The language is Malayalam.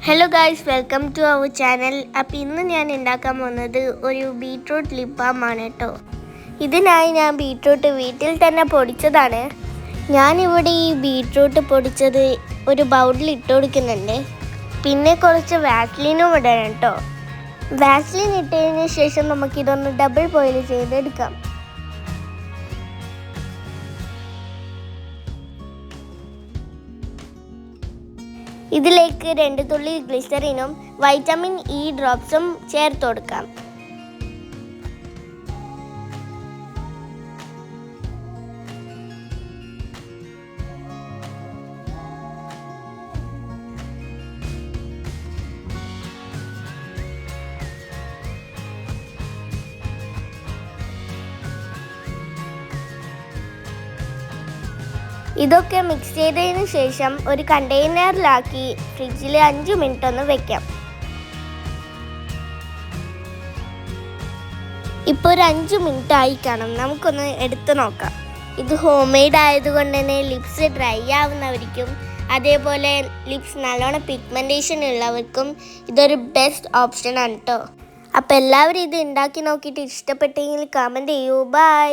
Hello guys, welcome to our channel. അപ്പോൾ ഇന്ന് ഞാൻ ഉണ്ടാക്കാൻ പോകുന്നത് ഒരു ബീട്രൂട്ട് ലിപ് ബാം ആണ് കേട്ടോ. ഇതിനായി ഞാൻ ബീട്രൂട്ട് വീട്ടിൽ തന്നെ പൊടിച്ചതാണ്. ഞാനിവിടെ ഈ ബീട്രൂട്ട് പൊടിച്ചത് ഒരു ബൗളിൽ ഇട്ട് കൊടുക്കുന്നുണ്ട്. പിന്നെ കുറച്ച് വാസ്ലിനും ഇടണം കേട്ടോ. വാസ്ലിൻ ഇട്ടതിന് ശേഷം നമുക്കിതൊന്ന് ഡബിൾ ബോയിൽ ചെയ്തെടുക്കാം. ഇതിലേക്ക് 2 തുള്ളി ഗ്ലിസറിനും വൈറ്റമിൻ ഇ ഡ്രോപ്സും ചേർത്ത് കൊടുക്കാം. ഇതൊക്കെ മിക്സ് ചെയ്തതിന് ശേഷം ഒരു കണ്ടെയ്നറിലാക്കി ഫ്രിഡ്ജിൽ 5 മിനിറ്റ് ഒന്ന് വെക്കാം. ഇപ്പോൾ ഒരു 5 മിനിറ്റ് ആയി കാണും. നമുക്കൊന്ന് എടുത്ത് നോക്കാം. ഇത് ഹോം മെയ്ഡ് ആയതുകൊണ്ട് തന്നെ ലിപ്സ് ഡ്രൈ ആവുന്നവർക്കും അതേപോലെ ലിപ്സ് നല്ലോണം പിഗ്മെൻറ്റേഷൻ ഉള്ളവർക്കും ഇതൊരു ബെസ്റ്റ് ഓപ്ഷൻ ആണ് കേട്ടോ. അപ്പോൾ എല്ലാവരും ഇത് ഉണ്ടാക്കി നോക്കിയിട്ട് ഇഷ്ടപ്പെട്ടെങ്കിൽ കമൻറ്റ് ചെയ്യൂ. ബൈ.